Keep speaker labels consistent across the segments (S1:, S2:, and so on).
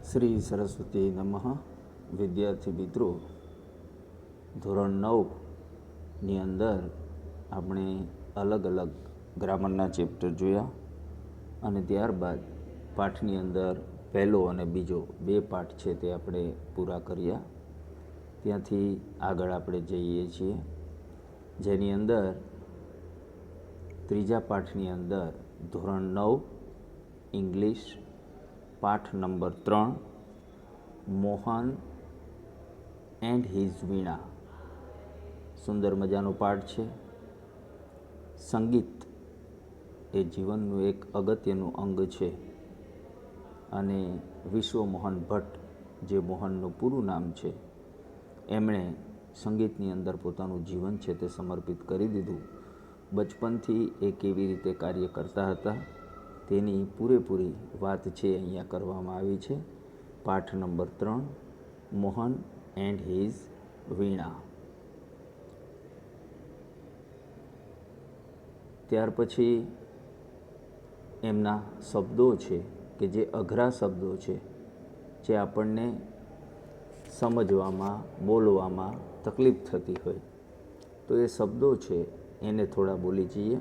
S1: શ્રી સરસ્વતી નમઃ. વિદ્યાર્થી મિત્રો, ધોરણ 9ની અંદર આપણે અલગ અલગ ગ્રામરના ચેપ્ટર જોયા અને ત્યારબાદ પાઠની અંદર પહેલો અને બીજો બે પાઠ છે તે આપણે પૂરા કર્યા. ત્યાંથી આગળ આપણે જઈએ છીએ, જેની અંદર ત્રીજા પાઠની અંદર ધોરણ 9 ઇંગ્લિશ પાઠ નંબર 3 મોહન એન્ડ હિઝ વીણા. સુંદર મજાનો પાઠ છે. સંગીત એ જીવનનું એક અગત્યનું અંગ છે અને વિશ્વ મોહન ભટ્ટ, જે મોહનનું પૂરું નામ છે, એમણે સંગીતની અંદર પોતાનું જીવન છે તે સમર્પિત કરી દીધું. બચપનથી એ કેવી રીતે કાર્ય કરતા હતા તેની પૂરેપૂરી વાત છે અહીંયા કરવામાં આવી છે. પાઠ નંબર 3 મોહન એન્ડ હિઝ વીણા. ત્યાર પછી એમના શબ્દો છે કે જે અઘરા શબ્દો છે, જે આપણને સમજવામાં, બોલવામાં તકલીફ થતી હોય, તો એ શબ્દો છે એને થોડા બોલી જઈએ.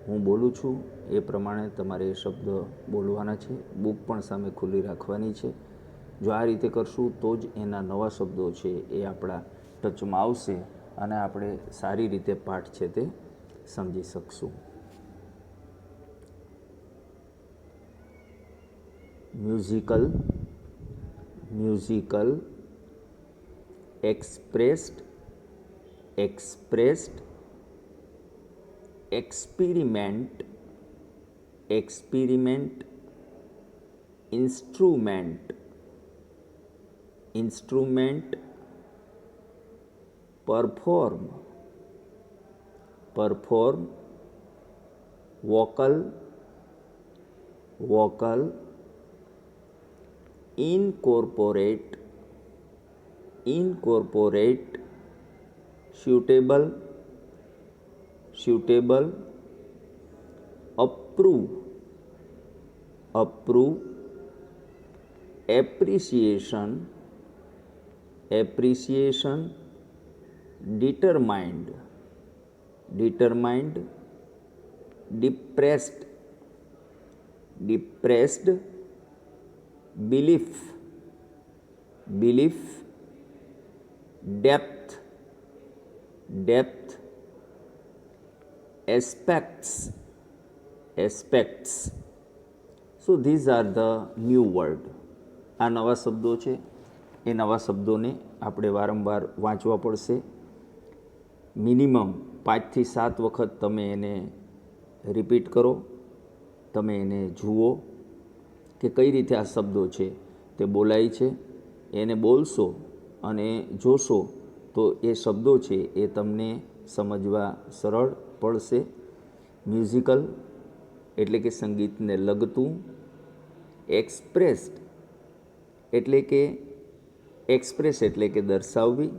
S1: હું બોલું છું એ પ્રમાણે તમારે એ શબ્દ બોલવાના છે. બુક પણ સામે ખુલ્લી રાખવાની છે. જો આ રીતે કરશું તો જ એના નવા શબ્દો છે એ આપણા ટચમાં આવશે અને આપણે સારી રીતે પાઠ છે તે સમજી શકશું. Musical expressed experiment instrument perform vocal incorporate suitable approve appreciation determined depressed belief depth aspects. So these are the new word. આ નવા શબ્દો છે. એ નવા શબ્દોને આપણે વારંવાર વાંચવા પડશે. મિનિમમ 5 થી 7 વખત તમે એને રિપીટ કરો, તમે એને જુઓ કે કઈ રીતે આ શબ્દો છે તે બોલાય છે. એને બોલશો અને જોશો તો એ શબ્દો છે એ તમને સમજવા સરળ પડશે. મ્યુઝિકલ એટલે કે સંગીતને લગતું, એક્સપ્રેસ્ડ એટલે કે દર્શાવવી,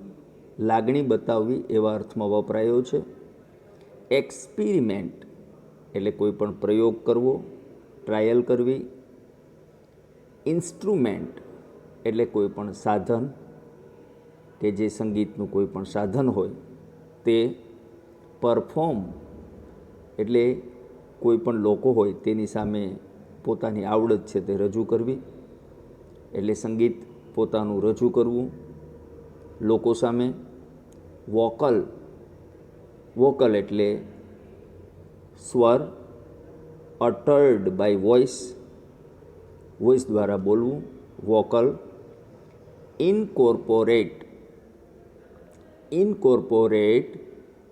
S1: લાગણી બતાવવી એવા અર્થમાં વપરાયો છે. એક્સપેરિમેન્ટ એટલે કોઈ પણ પ્રયોગ કરવો, ટ્રાયલ કરવી. ઇન્સ્ટ્રુમેન્ટ એટલે કોઈ પણ સાધન, કે જે સંગીતનું કોઈ પણ સાધન હોય તે. પરફોર્મ એટલે કોઈ પણ લોકો હોય તેની સામે પોતાની આવડત છે તે રજૂ કરવી, એટલે સંગીત પોતાનું રજૂ કરવું લોકો સામે. વોકલ એટલે સ્વર, અટર્ડ બાય વોઇસ દ્વારા બોલવું, વોકલ. ઇન્કોર્પોરેટ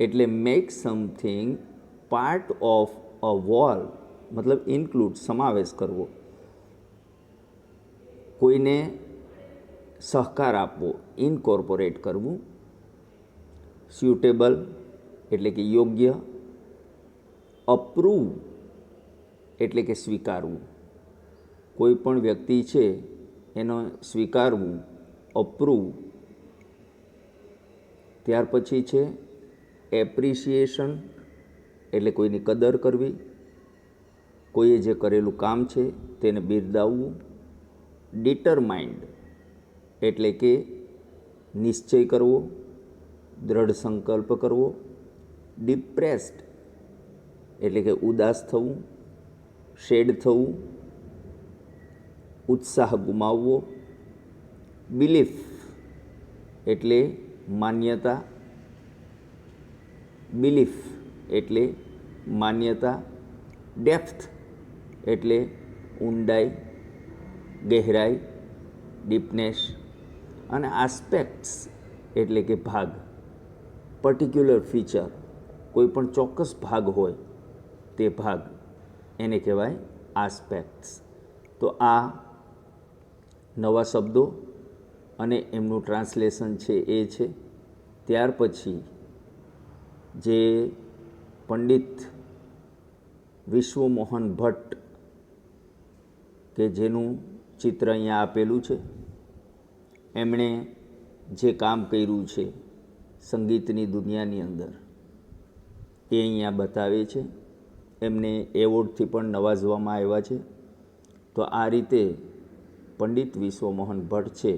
S1: એટલે make something part of a wall, મતલબ ઇન્ક્લુડ, સમાવેશ કરવો, કોઈને સહકાર આપવો, ઇન્કોર્પોરેટ કરવું. સ્યુટેબલ એટલે કે યોગ્ય. અપ્રૂવ એટલે કે સ્વીકારવું, કોઈ પણ વ્યક્તિ છે એનો સ્વીકારવું, અપ્રૂવ. ત્યાર પછી છે એપ્રિસિએશન એટલે કોઈની કદર કરવી, કોઈએ જે કરેલું કામ છે તેને બિરદાવવું. ડિટરમાઇન્ડ એટલે કે નિશ્ચય કરવો, દૃઢ સંકલ્પ કરવો. ડિપ્રેસ્ડ એટલે કે ઉદાસ થવું, શેડ થવું, ઉત્સાહ ગુમાવવો. બિલીફ એટલે માન્યતા, બિલીફ એટલે માન્યતા. ડેપ્થ એટલે ઊંડાઈ, ગહેરાઈ, ડીપનેસ. અને આસ્પેક્ટ્સ એટલે કે ભાગ, પર્ટિક્યુલર ફીચર, કોઈ પણ ચોક્કસ ભાગ હોય તે ભાગ, એને કહેવાય આસ્પેક્ટ્સ. તો આ નવા શબ્દો અને એમનું ટ્રાન્સલેશન છે એ છે. ત્યાર પછી જે પંડિત વિશ્વમોહન ભટ્ટ કે જેનું ચિત્ર અહીંયા આપેલું છે, એમણે જે કામ કર્યું છે સંગીતની દુનિયાની અંદર એ અહીંયા બતાવે છે. એમને એવોર્ડથી પણ નવાજવામાં આવ્યા છે. તો આ રીતે પંડિત વિશ્વમોહન ભટ્ટ છે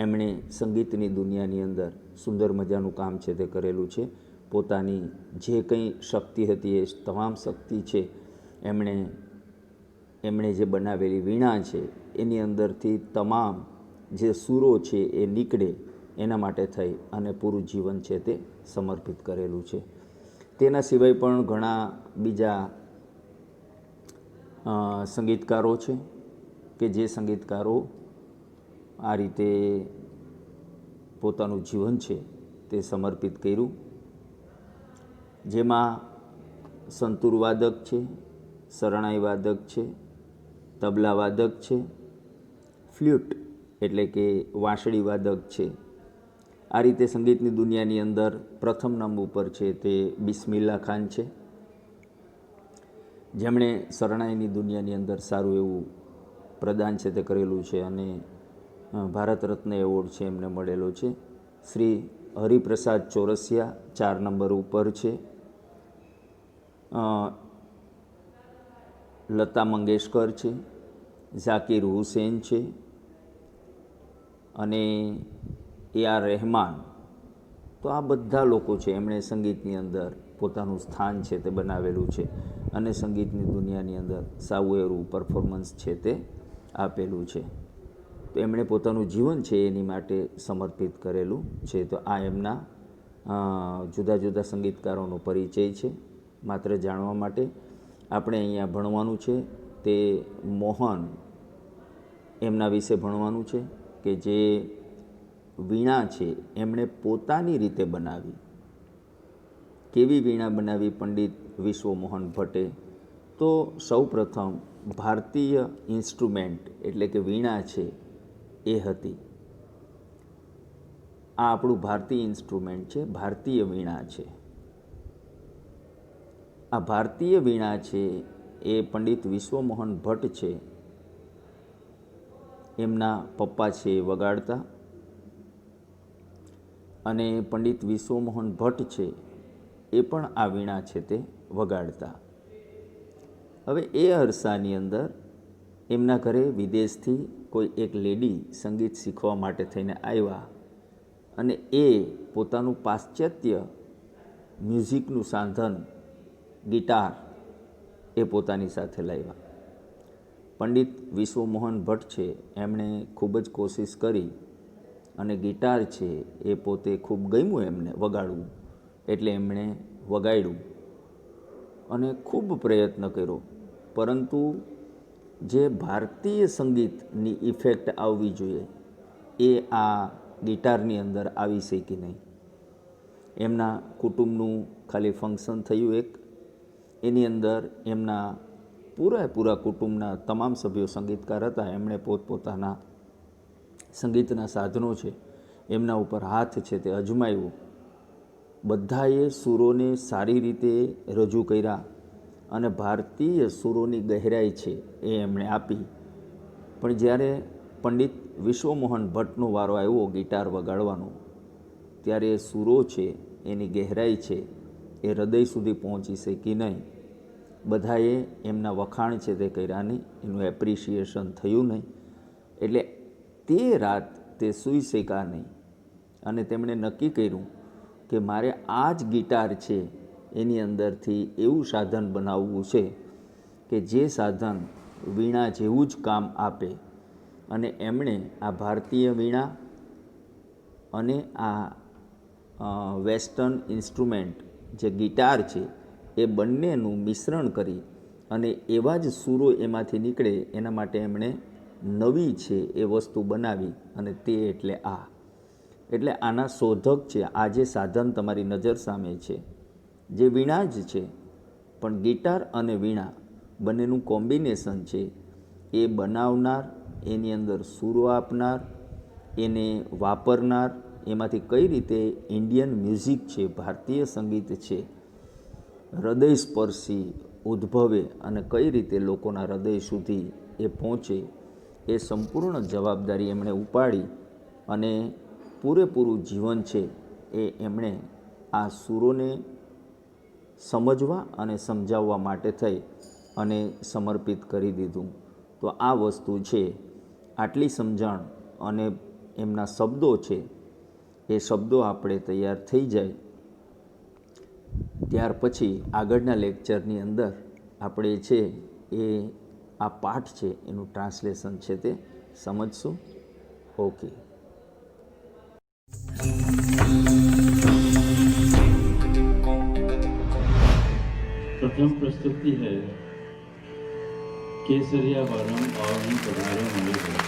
S1: એમણે સંગીતની દુનિયાની અંદર સુંદર મજાનું કામ છે તે કરેલું છે. પોતાની જે કંઈ શક્તિ હતી એ તમામ શક્તિ છે એમણે જે બનાવેલી વીણા છે એની અંદરથી તમામ જે સૂરો છે એ નીકળે એના માટે થઈ અને પૂરું જીવન છે તે સમર્પિત કરેલું છે. તેના સિવાય પણ ઘણા બીજા સંગીતકારો છે કે જે સંગીતકારો આ રીતે પોતાનું જીવન છે તે સમર્પિત કર્યું. જેમાં સંતૂર વાદક છે, શરણાઈ વાદક છે, તબલા વાદક છે, ફ્લ્યુટ એટલે કે વાંસળી વાદક છે. આ રીતે સંગીતની દુનિયાની અંદર પ્રથમ નંબર ઉપર છે તે બિસ્મિલ્લા ખાન છે, જેમણે શરણાઈની દુનિયાની અંદર સારું એવું પ્રદાન છે તે કરેલું છે અને ભારત રત્ન એવોર્ડ છે એમને મળેલો છે. શ્રી હરિપ્રસાદ ચોરસિયા 4 નંબર ઉપર છે. લતા મંગેશકર છે, ઝાકિર હુસેન છે અને AR રહેમાન. તો આ બધા લોકો છે એમણે સંગીતની અંદર પોતાનું સ્થાન છે તે બનાવેલું છે અને સંગીતની દુનિયાની અંદર સારું એવું પરફોર્મન્સ છે તે આપેલું છે. તો એમણે પોતાનું જીવન છે એની માટે સમર્પિત કરેલું છે. તો આ એમના જુદા જુદા સંગીતકારોનો પરિચય છે. માત્ર જાણવા માટે આપણે અહીંયા ભણવાનું છે તે મોહન એમના વિશે ભણવાનું છે કે જે વીણા છે એમણે પોતાની રીતે બનાવી. કેવી વીણા બનાવી પંડિત વિશ્વમોહન ભટ્ટે? તો સૌપ્રથમ ભારતીય ઇન્સ્ટ્રુમેન્ટ એટલે કે વીણા છે એ હતી. આ આપણું ભારતીય ઇન્સ્ટ્રુમેન્ટ છે, ભારતીય વીણા છે. આ ભારતીય વીણા છે એ પંડિત વિશ્વમોહન ભટ્ટ છે એમના પપ્પા છે એ વગાડતા અને પંડિત વિશ્વમોહન ભટ્ટ છે એ પણ આ વીણા છે તે વગાડતા. હવે એ અરસાની અંદર એમના ઘરે વિદેશથી કોઈ એક લેડી સંગીત શીખવા માટે થઈને આવ્યા અને એ પોતાનું પાશ્ચાત્ય મ્યુઝિકનું સાધન ગિટાર એ પોતાની સાથે લાવ્યા. પંડિત વિશ્વમોહન ભટ્ટ છે એમણે ખૂબ જ કોશિશ કરી અને ગિટાર છે એ પોતે ખૂબ ગમ્યું એમને વગાડવું, એટલે એમણે વગાડ્યું અને ખૂબ પ્રયત્ન કર્યો, પરંતુ જે ભારતીય સંગીતની ઇફેક્ટ આવવી જોઈએ એ આ ગિટારની અંદર આવી શકી નહીં. એમના કુટુંબનું ખાલી ફંક્શન થયું એક, એની અંદર એમના પૂરેપૂરા કુટુંબના તમામ સભ્યો સંગીતકાર હતા. એમણે પોતપોતાના સંગીતના સાધનો છે એમના ઉપર હાથ છે તે અજમાવ્યું. બધાએ સૂરોને સારી રીતે રજૂ કર્યા અને ભારતીય સૂરોની ગહેરાઈ છે એ એમણે આપી. પણ જ્યારે પંડિત વિશ્વમોહન ભટ્ટનો વારો આવ્યો ગિટાર વગાડવાનો, ત્યારે એ સૂરો છે એની ગહેરાઈ છે એ હૃદય સુધી પહોંચી શકી નહીં. બધાએ એમના વખાણ છે તે કર્યા નહીં, એનું એપ્રિશિએશન થયું નહીં એટલે તે રાત તે સૂઈ શક્યા નહીં અને તેમણે નક્કી કર્યું કે મારે આ જ ગિટાર છે એની અંદરથી એવું સાધન બનાવવું છે કે જે સાધન વીણા જેવું જ કામ આપે. અને એમણે આ ભારતીય વીણા અને આ વેસ્ટર્ન ઇન્સ્ટ્રુમેન્ટ જે ગિટાર છે એ બંનેનું મિશ્રણ કરી અને એવા જ સૂરો એમાંથી નીકળે એના માટે એમણે નવી છે એ વસ્તુ બનાવી અને તે એટલે આ. એટલે આના શોધક છે. આ જે સાધન તમારી નજર સામે છે જે વીણા જ છે, પણ ગિટાર અને વીણા બંનેનું કોમ્બિનેશન છે, એ બનાવનાર, એની અંદર સૂરો આપનાર, એને વાપરનાર, એમાંથી કઈ રીતે ઇન્ડિયન મ્યુઝિક છે, ભારતીય સંગીત છે, હૃદયસ્પર્શી ઉદ્ભવે અને કઈ રીતે લોકોના હૃદય સુધી એ પહોંચે, એ સંપૂર્ણ જવાબદારી એમણે ઉપાડી અને પૂરેપૂરું જીવન છે એ એમણે આ સૂરોને સમજવા અને સમજાવવા માટે થઈ અને સમર્પિત કરી દીધું. તો આ વસ્તુ છે. આટલી સમજણ અને એમના શબ્દો છે, એ શબ્દો આપણે તૈયાર થઈ જાય ત્યાર પછી આગળના લેક્ચરની અંદર આપણે છે એ આ પાઠ છે એનું ટ્રાન્સલેશન છે તે સમજશું. ઓકે.
S2: प्रथम प्रस्तुति है केसरिया वरम और पधारो मणि को.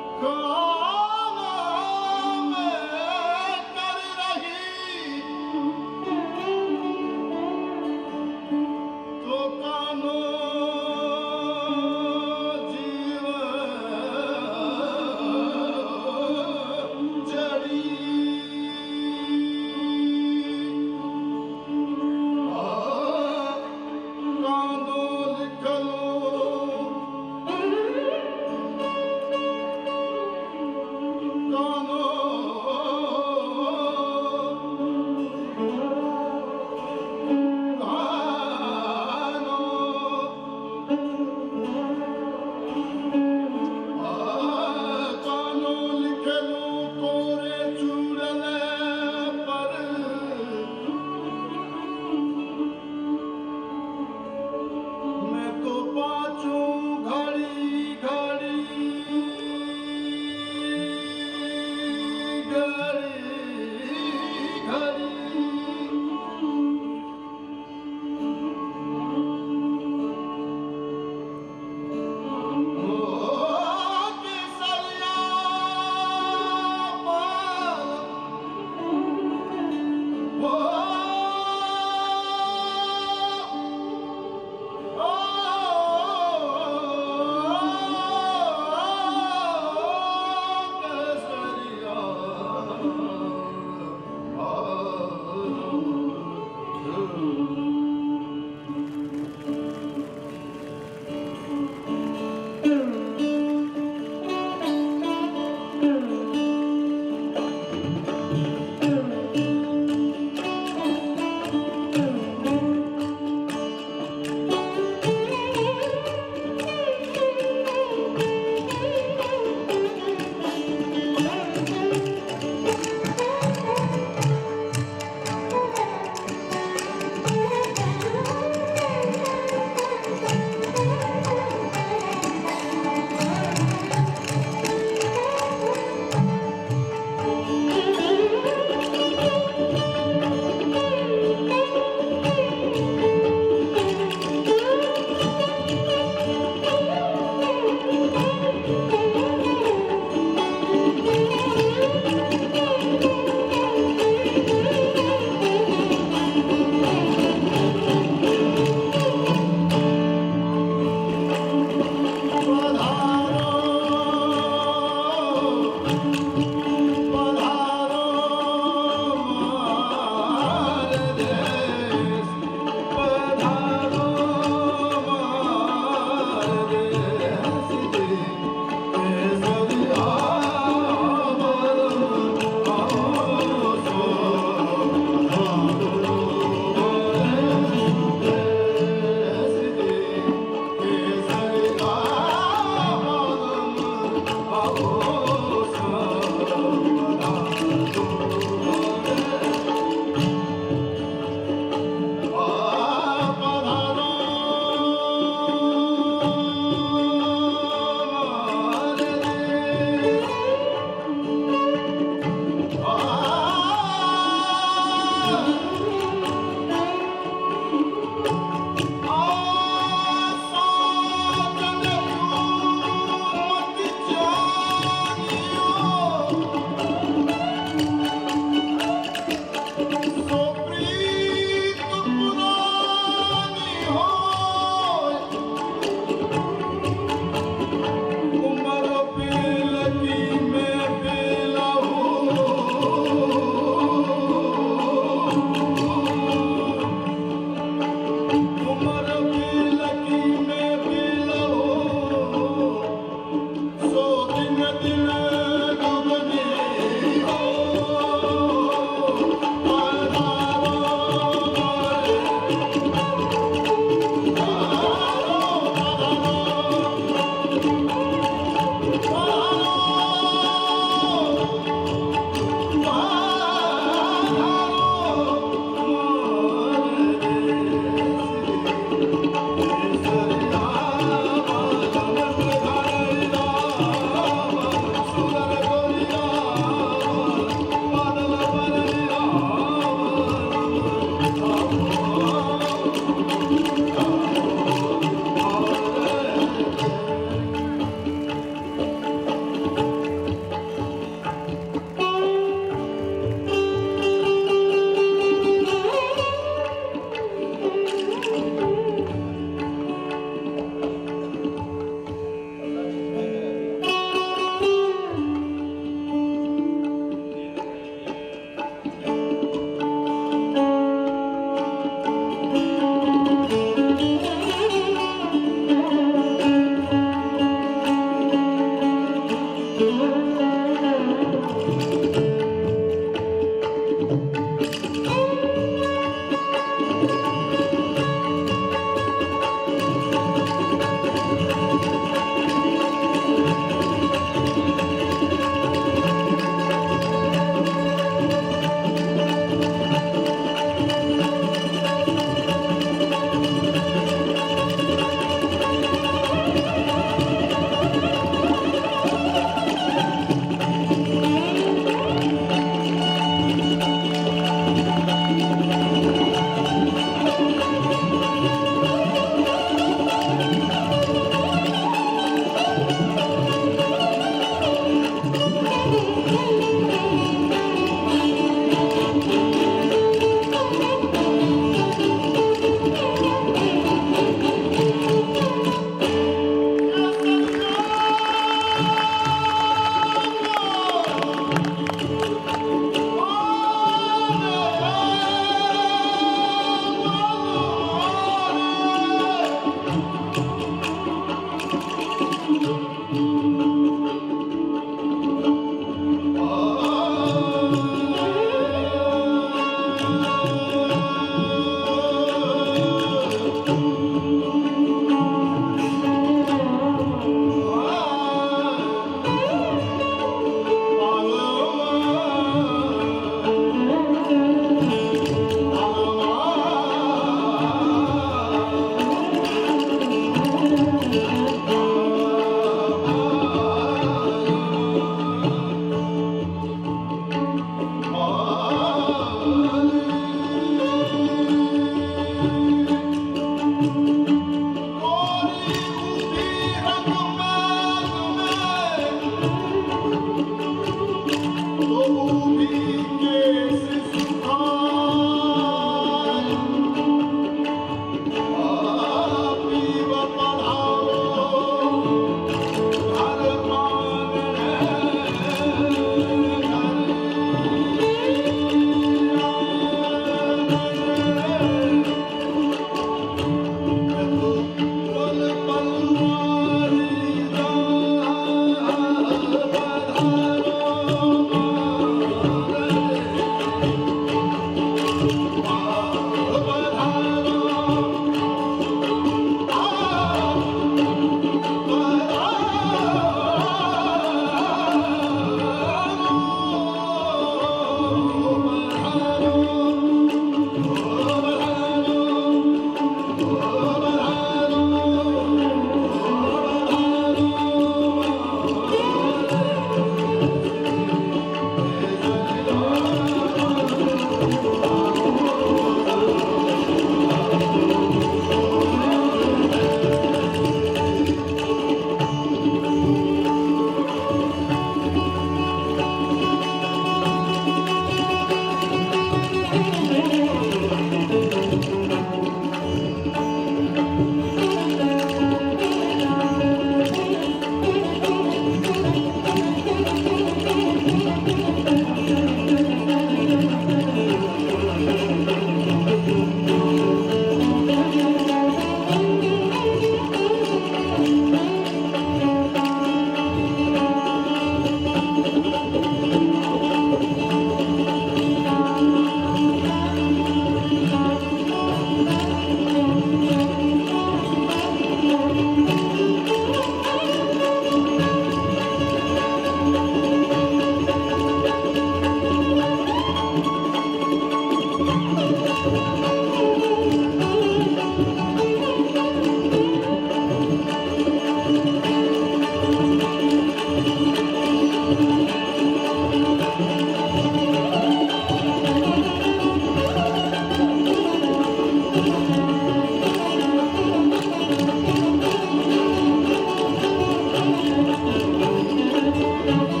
S2: છે